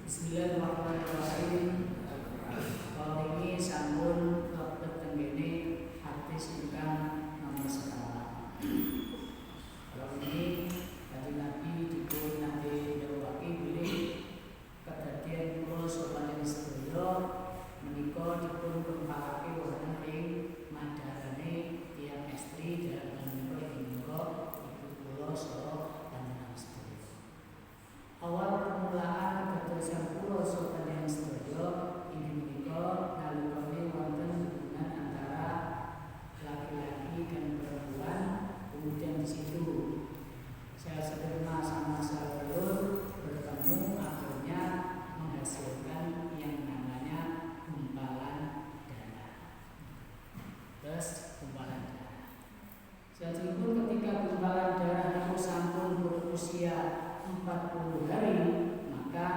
Bismillahirrahmanirrahim. Kalau ini sampun dokter tenggene hadis ingkang nomor sekawan. Kalau ini tadi Nabi dipun nanti dawuhake bilih kedadian kula sopan sedaya menika dipun kumpulake wonten ing madarane tiyang estri dalam menika ibu kula saha panjenengan sedaya. Awal permulaan keterusan kula saha panjenengan sedaya inggih menika nalikane wonten hubungan antara laki-laki dan perempuan, kemudian di situ sel sperma sama sel telur bertemu, akhirnya menghasilkan yang namanya gumpalan darah. Terus gumpalan darah. Sejujurnya ketika gumpalan darah itu sampun berusia 40 hari, maka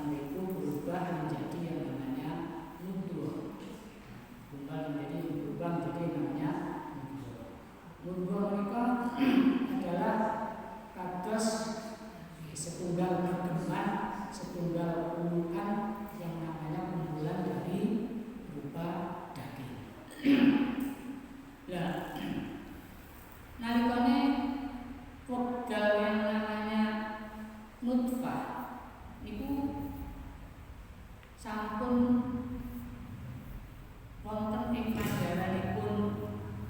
itu berubah menjadi yang namanya mudghah. Gumpalan jadi berubah menjadi yang namanya mudghah. Mudghah mereka adalah kados setunggal pertemuan, setunggal puluhan yang namanya kumpulan dari berupa daging. Nah, nalikane wekdal yang namanya nutfah niku sampun wonten ing panjaranipun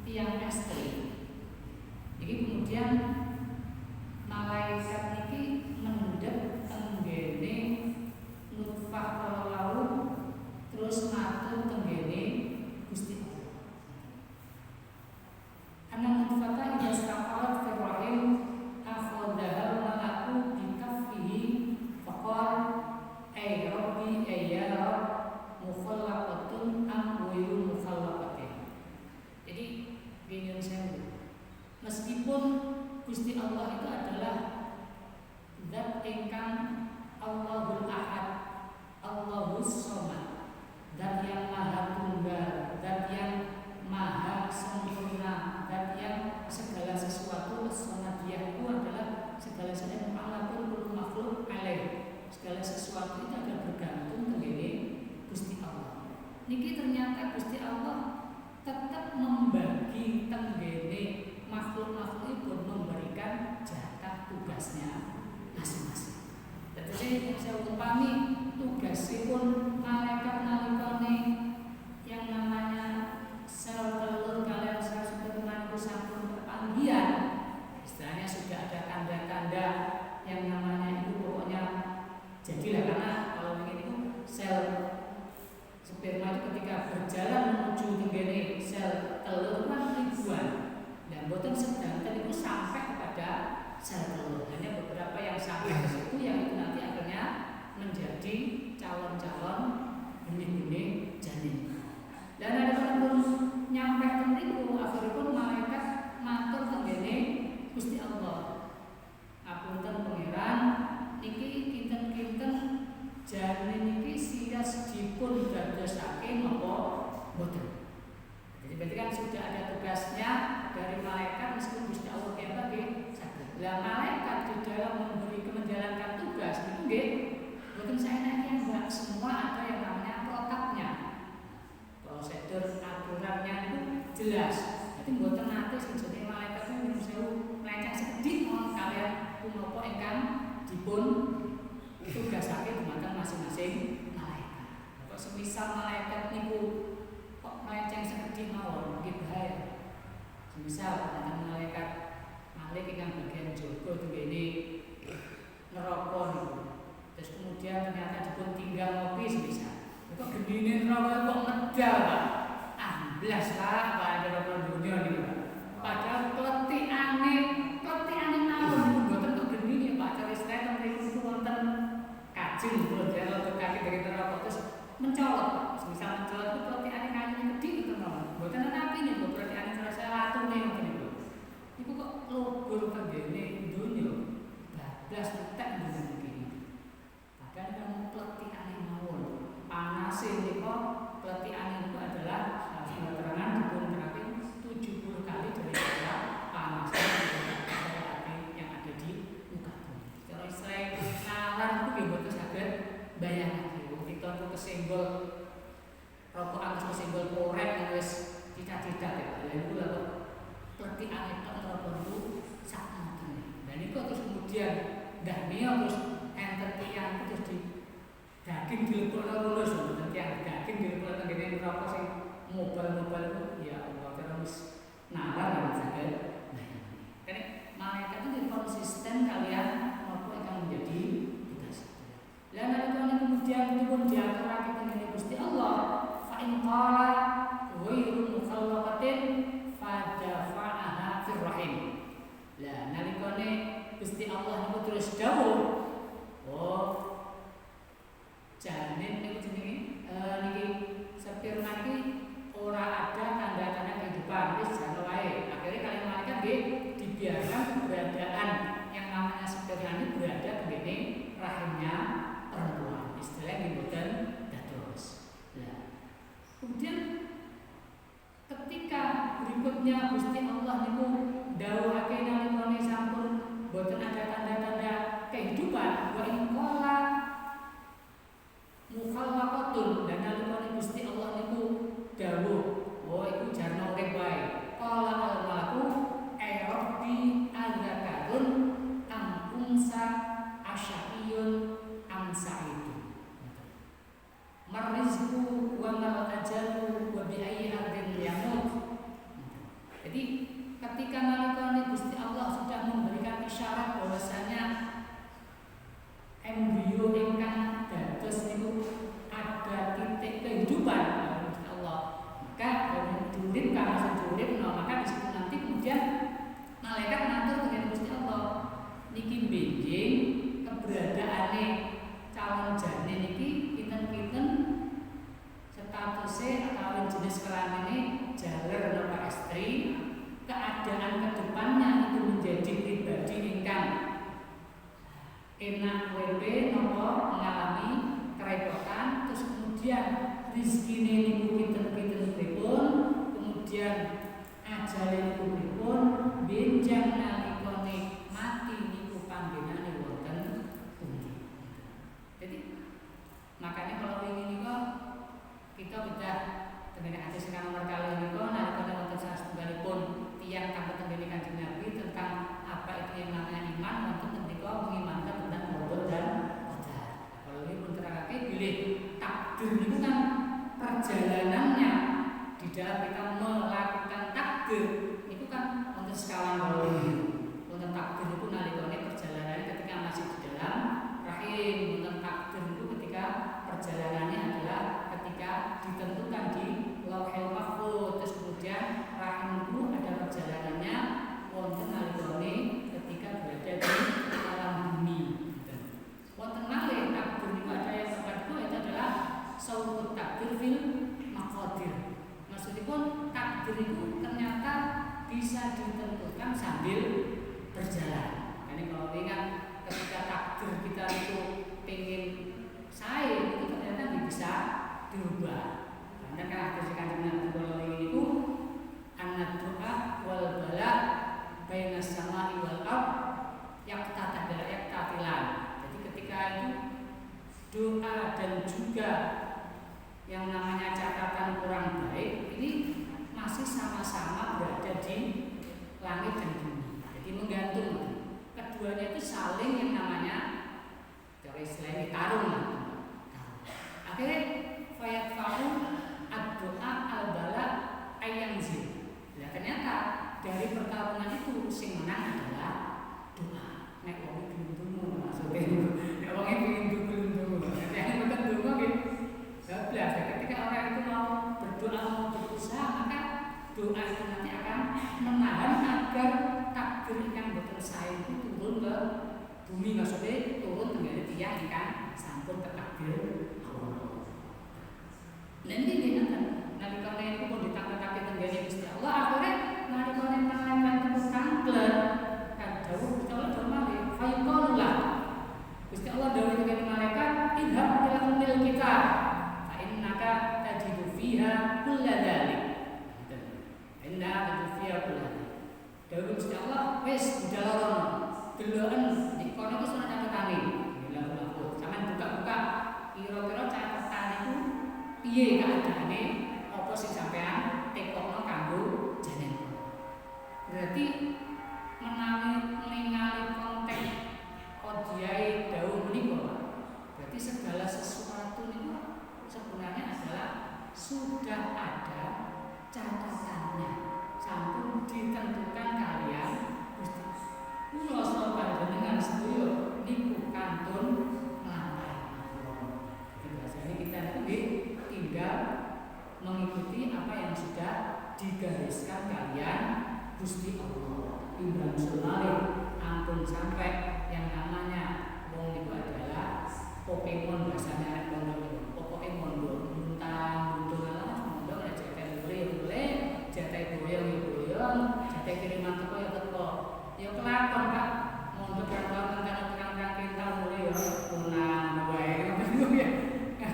tiyang estri. Iki kemudian malaikat niki mendhet tenggene nutfah kalau terus matur tenggene Gusti Allah. Ana nutfata idza istaqarat fi rahim akhadha malaku bi kaffihi faqala ay rabbi ay ya rabb mukhallaqatun am ghairu mukhallaqatin. Jadi bingung saya. Meskipun Gusti Allah itu adalah zat ingkang Allahul Ahad, Allahus Somad, zat yang maha tunggal, zat yang maha sempurna, zat yang segala sesuatu sonadiyah itu adalah segala sesuatu yang alapun makhluk alaih. Segala sesuatu itu akan bergantung tenggene Gusti Allah. Niki ternyata Gusti Allah tetap membagi tenggene makhluk-makhluk itu memberikan jatah tugasnya masing-masing. Jadi saya umpami tugasipun malaikat nalikane yang namanya sel telur kalian sel sperma itu sampun kepanggihan. Istilahnya sudah ada tanda-tanda yang namanya itu pokoknya jadilah, karena kalau begini itu sel sperma itu ketika berjalan menuju tenggene sel telur kan ribuan. Dan boten sedanten itu sampai kepada sel telur. Hanya beberapa yang sampai ke situ yang itu nanti akhirnya menjadi calon-calon benih-benih janin. Dan ada pun nyampe temriku akhiripun malaikat matur tenggene Gusti Allah. Apunten pangeran niki kinten-kinten janin niki sias dipun dadosake napa boten. Jadi berarti kan sudah ada tugasnya dari malaikat meskipun Gusti Allah bagi saged. Lah malaikat di dalam menjalankan tugas itu nggih boten saenake mbak, semua ada yang namanya protapnya. Prosedur aturannya itu jelas. Jadi boten nate sing jenenge malaikat niku sewu melenceng sekedhik mawon kalian punapa ingkang dipun tugasake dumateng masing-masing malaikat. Kok semisal malaikat niku kok melenceng sekedhik mawon nggih bahaya. Semisal ana malaikat malik ingkang bagian jaga tenggene neraka niku. Terus kemudian ternyata dipun tinggal ngopi semisal. Kok gendine neraka kok medal, Pak. Amblas lah apa ada neraka dunia niku. Padahal kletikane mawon niku mboten kok gendine, Pak. Cara istilah mriku wonten kajeng kula jalan kaki dari neraka terus mencolot. Semisal mencolot itu kletikane kayune gedhi gitu mawon. Mboten ana apine kok kletikane terasa latune ngoten niku. Iku kok lobur tenggene donya. Bablas tetek mboten begini. Padahal kan kletikane mawon. Panase niku kletikane niku adalah keterangan dipun terapi 70 kali daripada panasnya api yang ada di muka bumi. Kalau istilah nalar itu nggih boten saged bayang lagi. Kita tuh kesenggol rokokan terus kesenggol korek yang wis cita-cita ya. Lalu lalu seperti aneh rokok itu sangat penting. Dan itu terus kemudian dahnya terus enter tiang terus di daging dilebokno lulus, tiang daging dilebokno ngene rokok sing mobile itu ya Allah terus nalar saja. Karena malaikat itu konsisten kalian apa akan menjadi tugas. Lalu kemudian itu pun diatur lagi dengan Gusti Allah. Fa in qala ghairu mukhallaqatin fadafa'aha fir rahim. Lah nalikane Gusti Allah niku terus dawuh, oh janin niku jenenge niki sperma iki ora ada tanda-tanda kehidupan, wis jane wae. Akhirnya kalian malaikat nggih dibiarkan keberadaan yang namanya sperma ini berada begini rahimnya perempuan. Istilahnya diboten dados. Nah, kemudian ketika berikutnya Gusti Allah niku dawuhake nalikane sampun boten ada tanda-tanda kehidupan wa in qala mukhallaqatun dan nalikane Gusti Allah niku dawuh oh iku jarno urip wae qala al-malaku ay rabbi adzkarun am unsa asyaqiyun am sa'idun marizqu wa mal ajalu wa bi ayyi ardin yamut. Jadi ketika nalikane Gusti Allah sudah memberikan isyarat bahwasanya embrio ingkang dados niku ada titik kehidupan Gusti Allah, maka durip kang durip maka di situ nanti kemudian malaikat ngatur dengan Gusti Allah niki benjing keberadaane calon janin niki kinten-kinten statusnya atau jenis kelamine jaler napa istri, keadaan kedepannya itu menjadi pribadi ingkang enak wewe nopo mengalami kerepotan, terus kemudian rizkine niku pinten-pinten pripun, kemudian ajale niku pripun, benjang nalikane mati niku panggenane wonten pundi. Jadi makanya kalau ingin niku kita bedah dengan hadis nomor kali niku nalikane wonten satunggalipun tiyang kang tengene Kanjeng Nabi tentang apa itu yang namanya iman, wonten ketika mengimankan tentang qada dan qadar. Kalau ini pun terangake bilih takdir itu kan perjalanannya di dalam kita melakukan takdir itu kan untuk skala untuk takdir itu nalikane perjalanannya ketika masih di dalam rahim, untuk takdir itu ketika perjalanannya adalah ketika ditentukan di Lauhul Mahfuz, terus kemudian rahim itu ada perjalanannya wonten nalikane ketika berada di alam bumi. Wonten malih takdir itu ada yang kedua itu adalah sautut takdir fil maqadir. Maksudipun takdir itu ternyata bisa ditentukan sambil berjalan. Ini kalau ingat ketika takdir kita itu pengen saya itu ternyata bisa dirubah. Karena kan hadis Kanjeng Nabi kalau itu anad doa wal bala bainas samai wal ard yaktatilan. Jadi ketika itu doa dan juga yang namanya catatan kurang baik ini masih sama-sama berada di langit dan bumi. Jadi menggantung. Keduanya itu saling yang namanya dari istilah tarung. Akhirnya fayat fahu ad-doa al-bala ayyanzil. Ya ternyata dari pertarungan itu sing menang adalah doa. Nek wong iki ndonga maksudnya nek wong iki ndonga. Nek bukan ndonga nggih. Bablas ketika orang itu mau berdoa mau berusaha maka doa itu nanti akan menahan agar takdir yang boten sae itu turun ke bumi maksudnya Pokemon biasanya mondok, pokoknya mondok, buntang, buntung mondok, jatai boleh, jatai boyong, jatai kiriman teko ya teko. Ya kelakon Pak, mondok kantor tentang kita mulai ya punang wae ngono ya.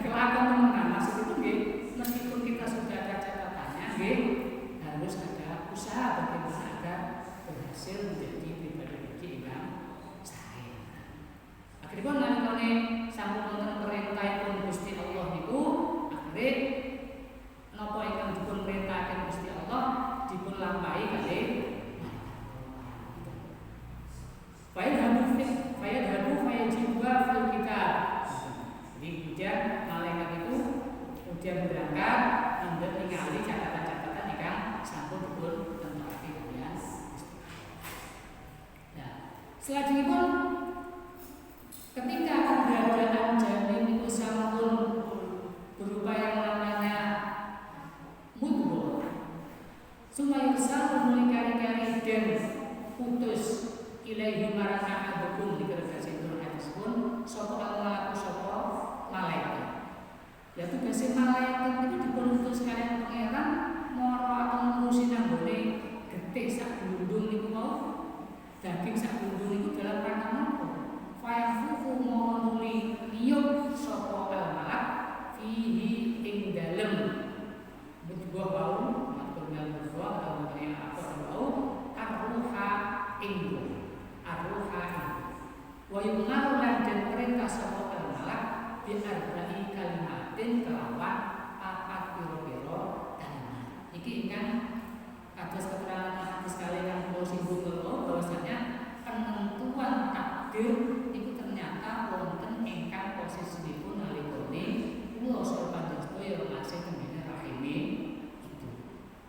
Kelakon teman maksud itu nggih, meskipun kita sudah ada catatannya nggih, harus ada usaha bagaimana agar berhasil menjadi pribadi yang sae. Akhiripun nalikane sampun wonten perintahipun Gusti Allah niku, akhire napa ingkang dipun perintahaken Gusti Allah dipun lampahi kalih fayajiba fil kitab. Jadi kemudian malaikat itu kemudian berangkat hendak ningali catatan-catatan ingkang sampun dipun tenturaken kalian. Nah, selanjutnya ketika keberadaan janin itu sampun berupa yang namanya mudghah, sumayursal mulai kari-kari dan putus ilaihi marang ahadukum dikergasi turun hadis pun sapa al-malaku sapa malaikat. Ya tugasé malaikat itu diputus kalian pangeran moro atau ngurusi nanggone getih sak glundung niku mau, daging sak glundung niku dalam rangka napa? Fayafufu monuli niyup sapa al-malak fihi ing dalem mudghah wau matur mudghah atau mungkin apa wau arruha ing wa yumaru lan den perintah sapa al-malak bi arba'i kalimatin kelawan papat pira-pira kalimat. Iki ingkang kados keterangan hadis kali yang kula singgung kula bahwasanya penentuan takdir itu ternyata wonten ingkang posisinipun nalikane kula saha panjenengan masih tengene rahime itu.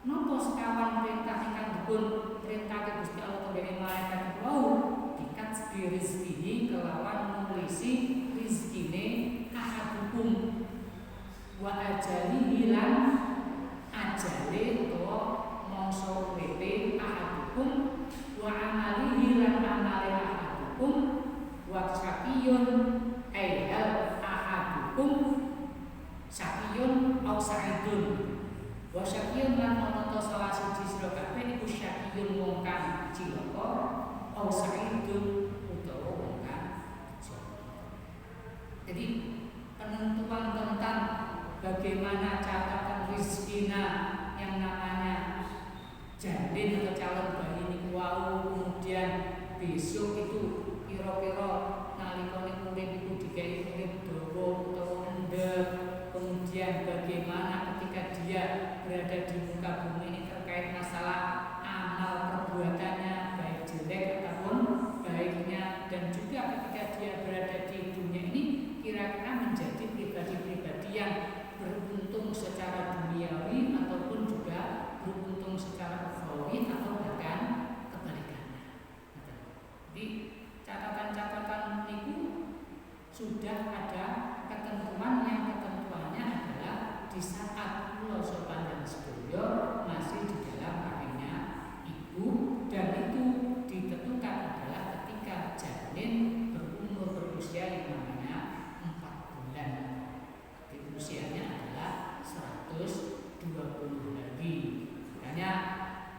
Napa sekawan perintah ingkang dipun perintahake Gusti Allah tengene malaikat wau di rizkihi kelawan nulisi rizkine ahadukum wa ajalihi lan ajale utawa mangsa uripe ahadukum wa amalihi lan amale ahadukum wa syaqiyun ayyal ahadukum syaqiyun au sa'idun wa syaqiyun lan ana salah siji sira kabeh iku syaqiyun wong kang cilaka au sa'idun. Jadi penentuan tentang bagaimana catatan rizkina yang namanya janin atau calon bayi ini wau, kemudian besok itu kira-kira nalikane urip iku digawe urip dawa utawa endek, kemudian bagaimana ketika dia berada di muka bumi ini terkait masalah amal perbuatannya baik jelek ataupun baiknya, dan juga ketika dia berada di dunia ini kira-kira menjadi pribadi-pribadi yang beruntung secara duniawi ataupun juga beruntung secara ukhrawi atau bahkan kebalikannya. Jadi catatan-catatan itu sudah ada ketentuan yang ketentuannya adalah di saat kula sopan dan sedaya masih di dalam rahimnya ibu, dan itu ditentukan adalah ketika janin berusia yang namanya 4 bulan. Usianya adalah 120 hari. Makanya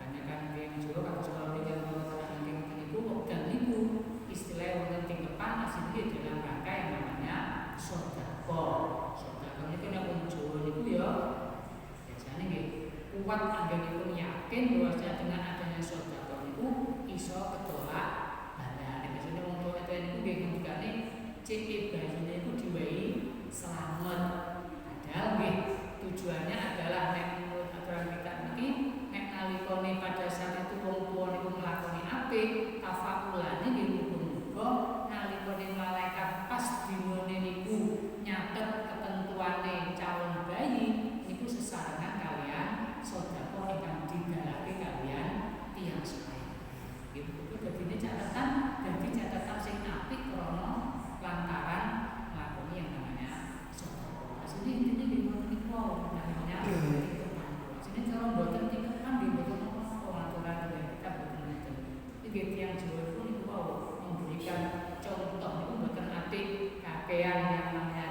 banyak kan yang jero kalau sekolah tinggal mengatakan itu dan itu istilah yang tingkepan aslinya dalam rangka yang namanya sedekah. Sedekah itu yang muncul itu ya biasanya kuat anggenipun yakin bahwa dengan adanya sedekah itu iso ketolak badan. Biasanya wong tua itu nggih ngendikane cek bayinya itu diwai selamat. Padahal nggih tujuannya adalah nek menurut aturan kita niki nek nalikane pada saat itu wong tua niku nglakoni apik, tafakulane nggih muga-muga nalikane malaikat pas dinone niku nyatet ketentuane calon bayi niku sesarengan kalian sedekah ingkang digalake kalian tiyang sedaya. Gitu dadine catatan sing apik krana lantaran nglakoni yang namanya sedekah. Asline intine nggih ngoten niku namanya asline cara mboten tiketan nggih mboten apa aturan dari kita mboten ngoten. Iki tiyang Jawa niku memberikan contoh niku mboten apik kakean yang namanya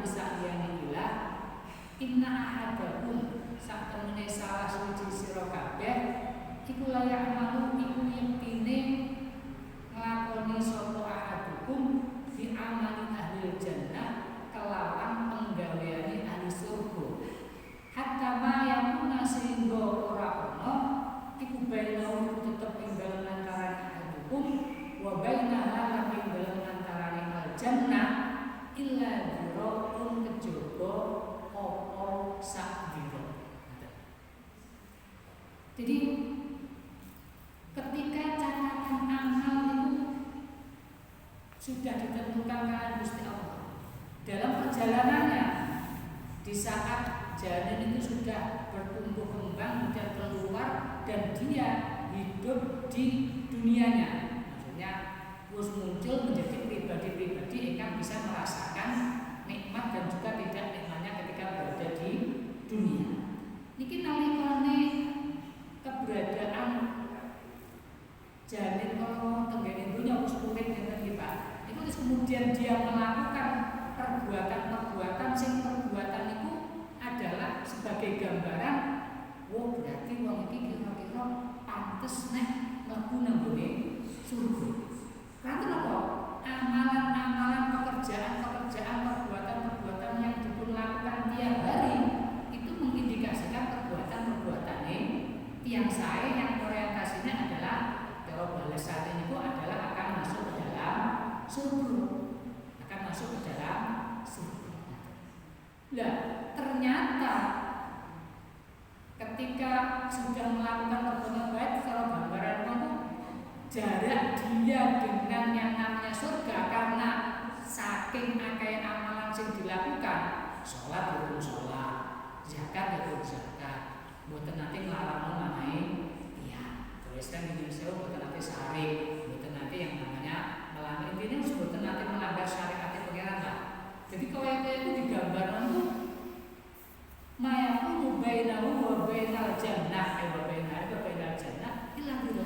lan saliyane ilah inna ahadakum sak temene salah suci sira kabeh iku layak malu iku yektine nglakoni sapa ahadukum fi amali ahli jannah kelawan penggaweane ahli surga hatta ma yakuna sehingga ora ana iku bainahu tetep ing dalem antarané ahadukum wa bainaha lan ing dalem antarané al jannah illa dira'un kejaba apa sak dira. Jadi ketika catatan amal itu sudah ditentukan oleh Gusti Allah dalam perjalanannya, di saat janin itu sudah bertumbuh kembang dan keluar dan dia hidup di dunianya, maksudnya terus muncul menjadi pribadi-pribadi yang bisa merasakan nikmat dan juga tidak nikmatnya ketika berada di dunia. Niki nalikane keberadaan janin kalau tenggene dunia wis urip ngeten iki Pak. Itu terus kemudian dia melakukan perbuatan-perbuatan sing perbuatan itu adalah sebagai gambaran, wah berarti wong iki kira-kira pantes nek mlebu nang gone surga. Karena apa? Amalan-amalan pekerjaan-pekerjaan perbuatan-perbuatan yang dipun lakukan tiap hari itu mengindikasikan perbuatan-perbuatane tiang sae yang orientasinya adalah kalau balasannya itu adalah akan masuk ke dalam surga, akan masuk ke dalam surga. Nah, ternyata ketika sudah melakukan perbuatan baik, kalau gambaran itu jarak dia dengan yang namanya surga karena saking akeh amalan yang dilakukan, sholat itu sholat, zakat itu zakat, mboten nanti nglarang manahe iya. Terus kan ini saya mboten nanti syarif, mboten nanti yang namanya melanggar, intinya mboten nanti melanggar syariat pengiran lah. Jadi kalau itu digambarkan tuh mayakunu bainahu wa bainal jannah wa bainal jannah illa bihi.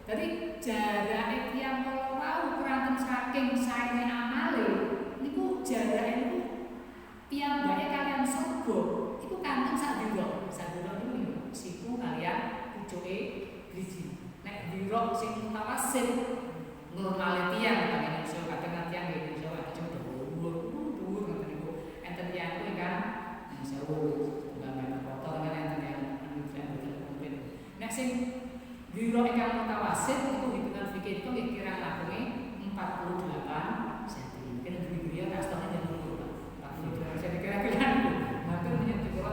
Jadi jarak yang kalau mau kurang saking saene amale niku jarak itu piyambake kalian surga iku kanten sak dira. Sak dira niku siku kalian pucuke driji. Nek dira sing mutawassit normale tiyang kalian iso kadang tiyang nggih iso aja dhuwur ngoten niku. Enten tiyang kuwi kan sewu gambar foto kan enten yang mungkin. Nek sing dira ingkang mutawassit itu hitungan fikih itu kira lakuke 48 cm. Mungkin negeri-negeri kastone yang 48 cm kira-kira niku. Matur menyang kula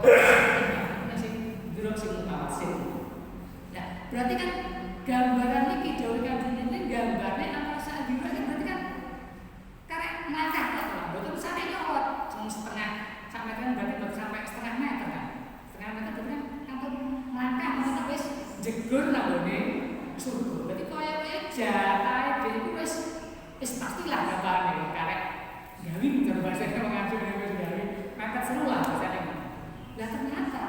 sing dira sing mutawassit. Nah, berarti kan gambaran iki dawuh Kanjeng Nabi gambare antara sak dira berarti kan karek ngangkat kok. Mboten sampe nyolot setengah sampai kan berarti baru sampai setengah meter kan. Setengah meter berarti kan kantor melangkah masa wis jegur nangone surga. Berarti kaya jatahe dhewe wis pastilah gambare karek gawi gambar saya mengacu wis gawi mepet seru lah bahasane. Lah ternyata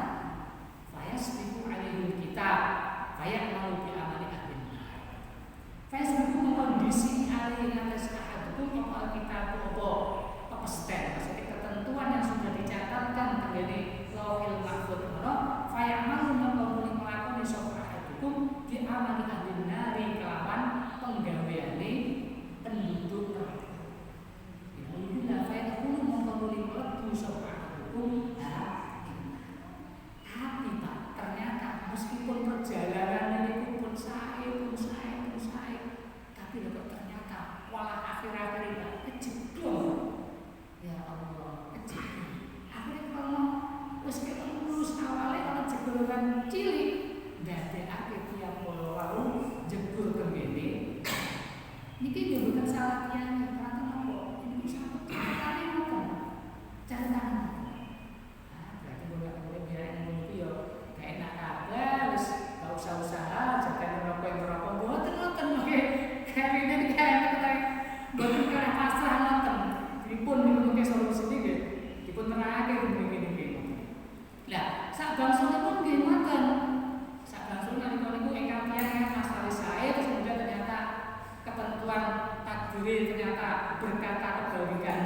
fayasbiqu alaihil kitab fayamalu bi amali ahlin nar. Fayasbiqu mengkondisi alaihi atas ahadukum alkitab apa pepestet maksudnya ketentuan yang sudah dicatatkan tenggene lauhil mahfuz menawa fayamalu mengkondisi melakukan sapa ahadukum bi amali ahlin nari kelawan penggaweane penduduk neraka. Ini lah fayamalu mengkondisi mlebu sapa ahadukum tapi Pak, ternyata meskipun perjalanan ini pun sae, tapi kok ternyata walah akhir-akhir itu kejedol. Ya Allah, kejedol. Akhirnya kalau wis lulus awalnya kalau jegolan cilik, ndadekake tiap wau jebul kemene. Niki bukan salah tiyang, karena napa? Ini satu carane ngoten. Carane usaha jaga ngerokok mboten nggih karene mboten karena pasrah ngoten dipun niku solusi nggih dipun nerangake ngene-ngene. Lah sak bangsunipun nggih ngoten sak bangsun niku ingkang tiyang masalah saya terus kemudian ternyata ketentuan takdir ternyata berkata kebalikan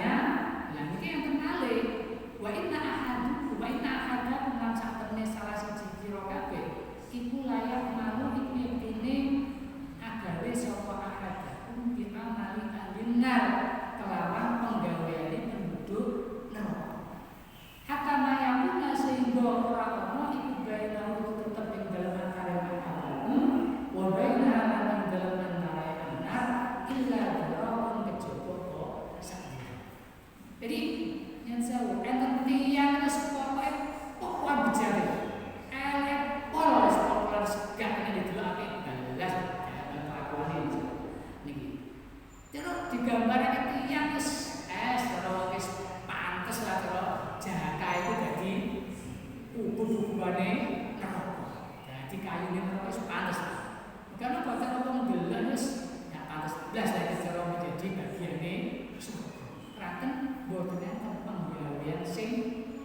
sing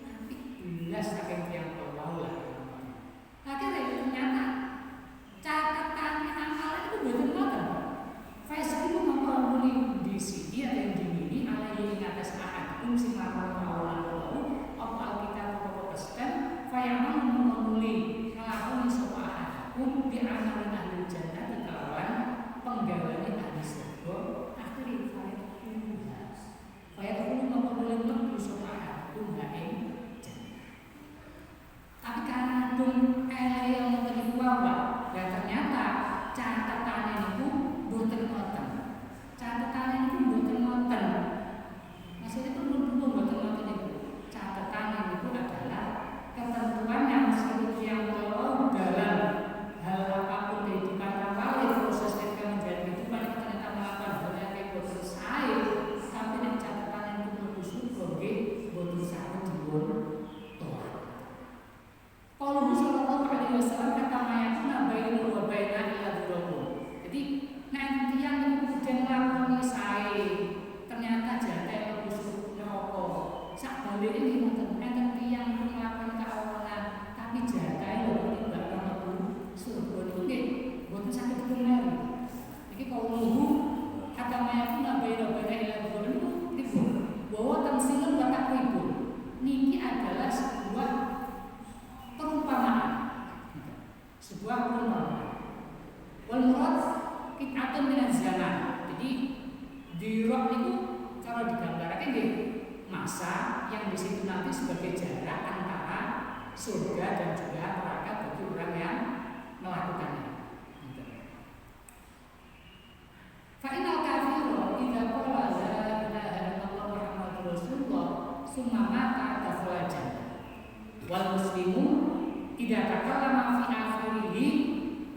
apik belas saking tiyang kula lah. Akhirnya ternyata catatannya amal itu betul betul. Facebook itu memperoleh di sini ada yang dimini ala yang atas ahad sing lawan awalan lalu apa alkitab apa pesan fayaman memperoleh ngelakoni sapa ahad di amalin ahli jannah di kawan penggaweane ahli surga akhirnya fayadkhulu memperoleh mlebu sapa ahad ing jannah. Tapi karena dong yang terlibat dan ternyata catatannya itu boten ngoten. Catatannya itu boten ngoten. Maksudnya itu boten ngoten itu. Catatannya itu adalah ketentuan yang yang kalau dalam hal apapun kehidupan apalagi proses ketika menjadi kehidupan itu ternyata melakukan hal yang boten sae, tapi nek catatannya itu mlebu surga nggih boten saged dipun tolak. Kalau Sallallahu Alaihi Wasallam kata mayatuna bainu wa baina ila dzulum. Jadi nek tiyang niku kudu nglakoni sae, ternyata jatah mlebu surga neraka. Sak balike nggih ngoten, enten tiyang nglakoni kaonan, tapi jatah lho timbang mlebu surga niku nggih boten saged dipun. Iki kalau nunggu kata mayatuna bainu wa baina ila dzulum niku bahwa tamsilun wa takribun. Niki adalah sebuah perumpamaan. Wal murad qit'atun min zaman. Jadi di roh itu kalau digambarkan nggih masa yang di situ nanti sebagai jarak antara surga dan juga neraka bagi orang yang melakukannya. Fa innal kafira idza qala la ilaha illallah muhammadur rasulullah summa mata dakhala jannah. Wal muslimu idza takallama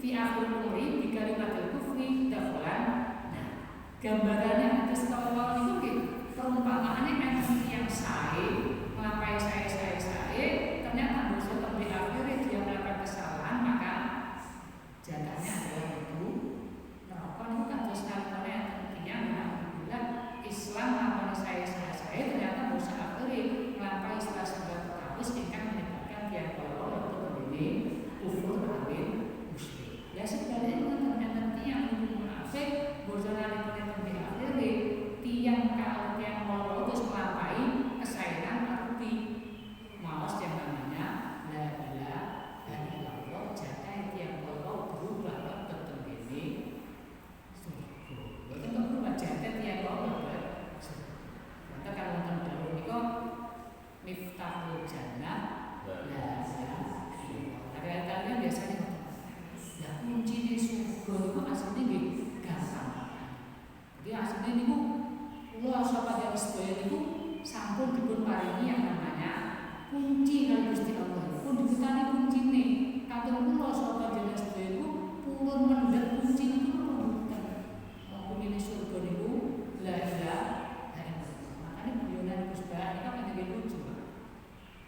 fi akhir umri bi kalimatil kufri dakhalan. Nah, gambarannya atas tolong itu nggih perumpamaannya kan yang sae, melampaui sae, ternyata dosa di akhirnya dia melakukan kesalahan, maka jatahnya adalah itu neraka. Itu kan dosa kalimatnya yang tentunya alhamdulillah Islam melampaui sae, ternyata dosa akhirnya melampaui salah sebuah terhapus ingkang menyebabkan dia kalau ini kufur amin musyrik. Ya sebenarnya enten tiang munafik bosan alipun di akhir tiang kalau tiang mau terus melampaui kesayangan arti maos yang namanya la ilaha illallah jatah tiang kalau berubah tetap ini surga. Tetap berubah jatah tiang kalau surga. Maka kalau tentang itu miftahul jannah la ada biasanya ya kunci di surga itu aslinya nggih gampang. Jadi aslinya niku kula sapa yang sedaya niku sampun dipun paringi yang namanya kunci kali Gusti Allah. Pun dibutani kuncine. Katon kula sapa yang sedaya niku purun mendhet kunci niku mboten. Kunci surga niku la ilaha illallah. Makane guyonan Gusti Allah niku kan nggih lucu.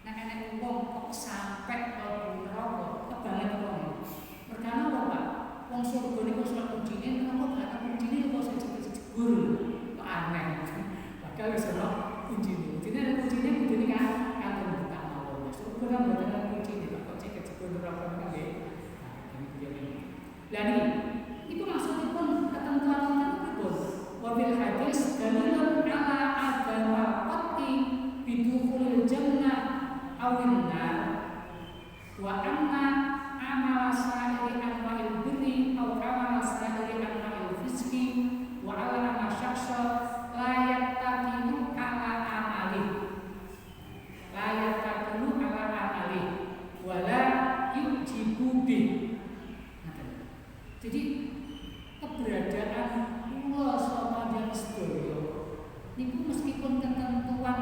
Nah enek wong kok sampai mlebu neraka kebanget wong. Perkara apa Pak? Wong surga niku soal kuncine kenapa gak kuncine kok sejegur. Kok aneh. Padahal wis ono kuncine. Kuncine ada kuncine kudune kan kantor buka mawon. Surga kan mboten ana kuncine kok jegur neraka nggih. Lah niku maksudipun ketentuan pripun? Wa bil hadis dalilun ala adama qati bidukhulil jannah awinna wa anna amal sa'iri anwa'il birri aw amal sa'iri anwa'il fiski wa ala anna syakhsa la yattaqilu ala amali wa la yujibu bih. Jadi keberadaan kula sapa yang sedaya niku meskipun ketentuan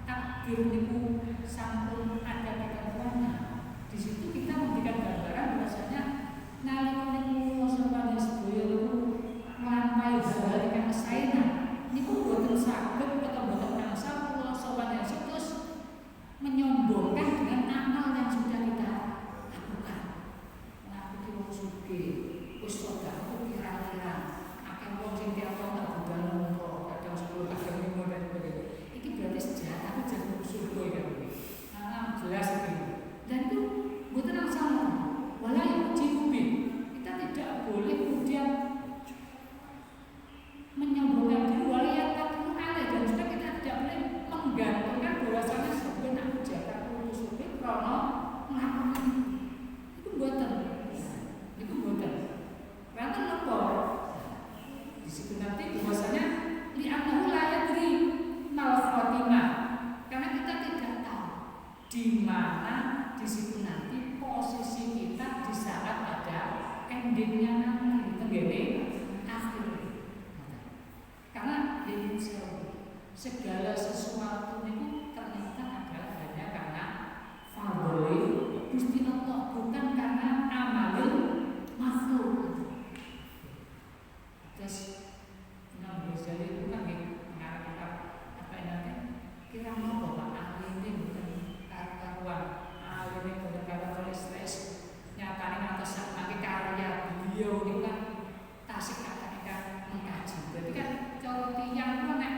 takdir niku sampun ada ketentuannya. Di situ kita memberikan gambaran bahwasanya nalika niku kula sapa di mana di situ nanti posisi kita di saat ada endingnya nanti tenggene akhir. Karena ini segala sesuatu itu ternyata adalah hanya karena fadlul Gusti Allah, bukan karena amalul makhluk. Terus Imam Ghazali itu kan mengarang kitab apa ini? Kira mau bahwa ahli ini bukan karuan, ahli ini bukan karuan stres. Nyatanya atas pakai karya beliau itu kan tasik kata mengkaji. Berarti kan cara tiang itu kan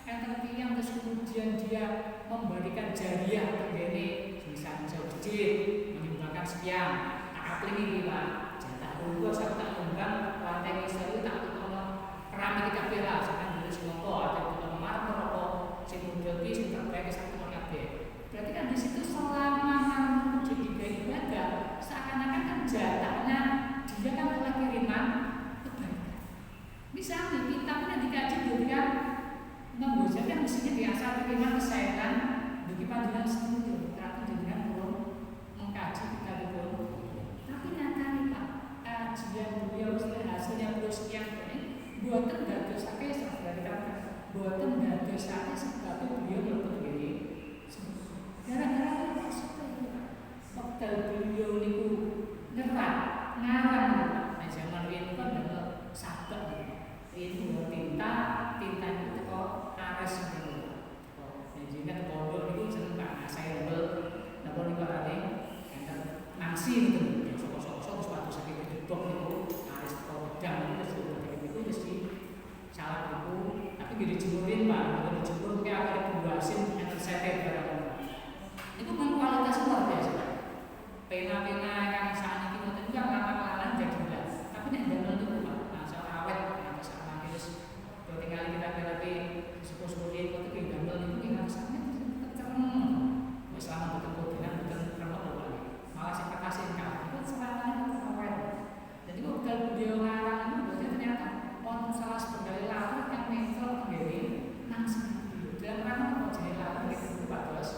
enten tiang terus kemudian dia memberikan jariah begini, misalnya jauh kecil menyumbangkan sekian, tak ini lima jatah dulu saya tak nyumbang lantai misal tak keramik kita bela, misalkan dari Singapura atau tukang marmer atau si model bis yang terbaik satu kabeh. Berarti kan di situ selama marmer jadi ibadah, seakan-akan kan jatahnya dia kan oleh kiriman kebaikan. Misalnya kitabnya dikaji dengan membosankan mestinya biasa kiriman kesayangan bagi panjenengan setuju, tapi dengan belum mengkaji kitab itu. Tapi nyatanya Pak, kajian beliau hasilnya beliau sekian ini buatan dadosake saudara buatan dadosake sebab beliau mlebu begini. Gara-gara apa seperti itu? Waktu beliau niku nyerat ngarang nah zaman riyen kan bener sabak ini tinta itu kok ares gitu. Oh, jadi pondok niku jeneng Pak saya napa niku arane enten nangsi gitu. Sok-sok sepatu saking gedhok niku ares kok pedang itu mesti salah itu, tapi gak dijemurin Pak, kalau dijemur kayak ada dibuasin yang tersetet barang. Itu memang kualitas luar biasa. Pena-pena yang saat ini kita juga lama-lama jadi belas, tapi nih jangan itu Pak, nah soal awet, nah sama terus tinggal kita berarti sepuh-sepuh dia itu kayak gambar itu kita kesannya tercerem, selama betul-betul dengan betul-betul lagi, malah saya kasih kau, itu selamanya awet. Jadi kalau dia ngarang itu berarti ternyata salah sebagai latar yang mentor menjadi nangsi dalam rangka mau jadi latar itu bagus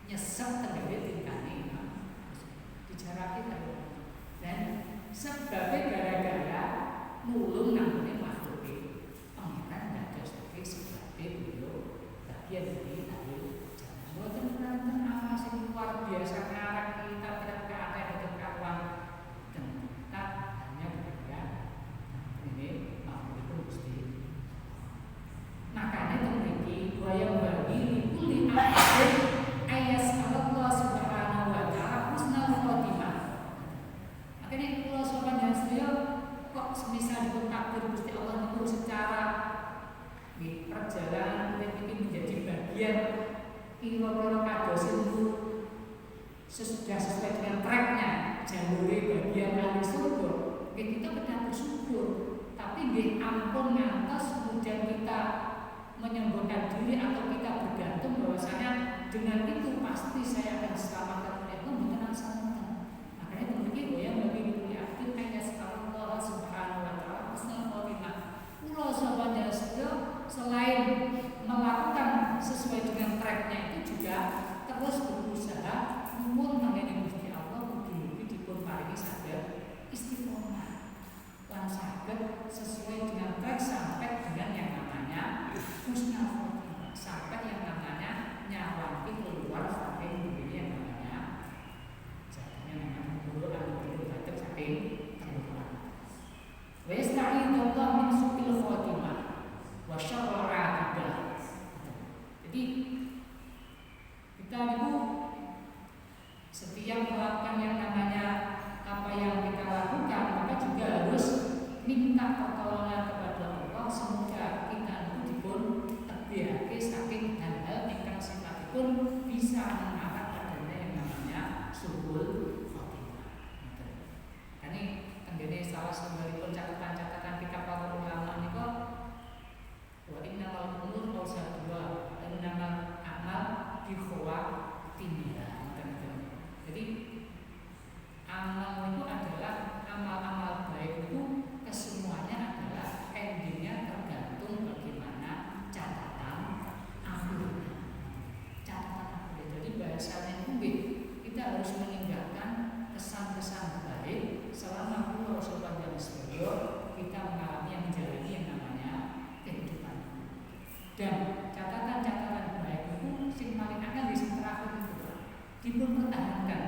nyesek terjadi tingkahnya bicara kita dan sebagai gara-gara nulung namanya makhluk pengiran tidak ada sebagai beliau bagian dari ahli jangan buatan berantem awas yang luar biasa ngarang kita tidak ada yang kawan dan kita hanya berikan ini makhluk itu mesti makanya memiliki yang bagi kulli ahadin ayas Allah subhanahu wa ta'ala husnul khotimah. Makanya kalau sopan dan setia kok semisal ditakdir Gusti Allah itu secara di perjalanan ini menjadi bagian kira-kira kados itu sudah sesuai dengan tracknya jalur bagian ahli surga kita benar bersyukur. Tapi di ampun ngantos kemudian kita menyembuhkan diri atau kita bergantung bahwasanya dengan itu pasti saya akan selamatkan oleh Allah bukan asal-asalan. Makanya demikian yang bagi yakin ayat Allah subhanahu wa ta'ala husnul khotimah. Pulau sahabatnya selain melakukan sesuai dengan tracknya itu juga terus berusaha umur mengenai Gusti Allah mugi-mugi dipun paringi sadar istiqomah. Saged sesuai dengan track sampai dengan yang namanya husnul khotimah, sampai yang namanya nyawangi keluar sampai begini yang namanya jadinya namanya guru atau batik sampai keluar. Wa yasta'idullah min su'il khotimah wa syarrul 'aqidah. Jadi kita itu setiap melakukan yang namanya apa yang kita lakukan maka juga harus minta pertolongan kepada Allah semoga kita itu dipun terbiake saking hal-hal ingkang sifatipun bisa mengarah adanya yang namanya suhul khotimah. Ini tenggene salah satu catatan kita para ulama niku wa innamal umur awsadua wa innamal amal bi khawatimah. Jadi amal itu adalah amal-amal baik itu kesemuanya adalah endingnya tergantung bagaimana catatan akhirnya. Catatan akhir. Jadi bahasa dipertahankan,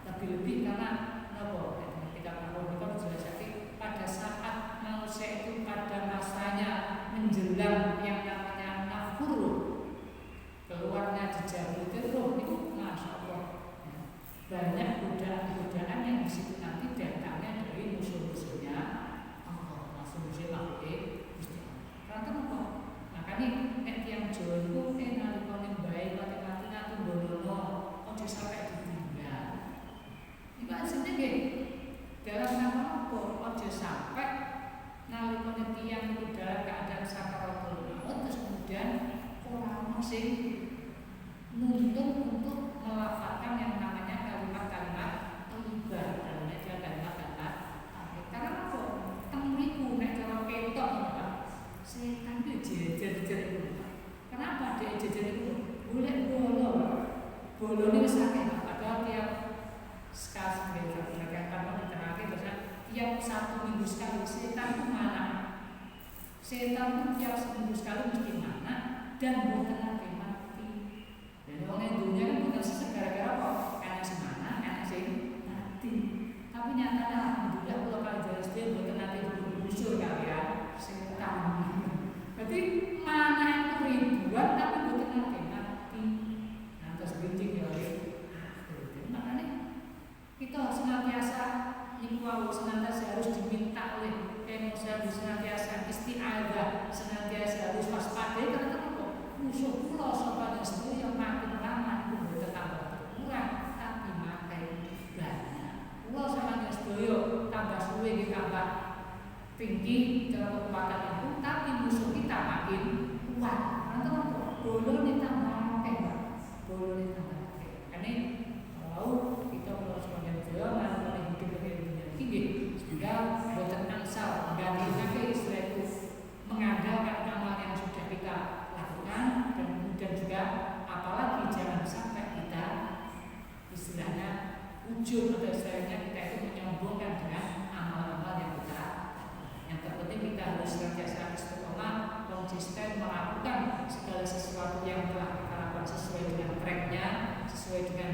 lebih-lebih karena ketika Rasulullah dijelaskan pada saat manusia itu pada masanya menjelang yang namanya nafur, keluarnya jejak roh itu, masya Allah, banyak godaan yang di situ nanti datangnya dari musuh-musuhnya Allah, musuh-musuh karena apa? Makanya yang Jawa itu nalikane bae mati-mati natu bonono ojo sampai ditinggal. Iku asline nggih dalam nama apa? Ojo sampai nalikane tiyang itu dalam keadaan sakaratul maut terus kemudian orang sing nuntut untuk melafalkan yang namanya kalimat-kalimat thayyibah, kalimat-kalimat karena apa? Temriku nek cara ketok setan itu jejer-jejer. Kenapa dia jejer itu? Boleh bolo ini sakit. Padahal tiap sekali mereka akan terakhir tiap 1 minggu sekali setan itu mana? Setan itu tiap 1 minggu sekali mesti mana dan bukan nanti mati. Dan orang dunia kan bukan gara-gara apa? Karena si mana? Karena si mati. Tapi nyatanya alhamdulillah kalau kalian jelas dia bukan nanti berusul kalian setan. Berarti mana itu ribuan tapi bukan nanti nanti sebintik ya makanya kita senantiasa senantiasa harus diminta oleh senantiasa isti'adzah, senantiasa harus waspada karena apa? Musuh pulau sopan sendiri yang makin lama itu bertambah berkurang tapi makin banyak. Pulau sama sendiri tambah suwe tambah tinggi dalam kekuatan itu, tapi musuh kita makin kuat. Nanti bolo ini tambah bolo ini tambah karena kalau kita melakukan yang jalan oleh hidup dari dunia ini, sehingga buatan angsal ganti istilah itu mengandalkan amal yang sudah kita lakukan dan kemudian juga apalagi jangan sampai kita istilahnya ujung atau istilahnya kita itu menyombongkan dengan amal-amal yang kita. Yang terpenting kita harus senantiasa istiqomah, konsisten melakukan segala sesuatu yang telah kita lakukan sesuai dengan tracknya, sesuai dengan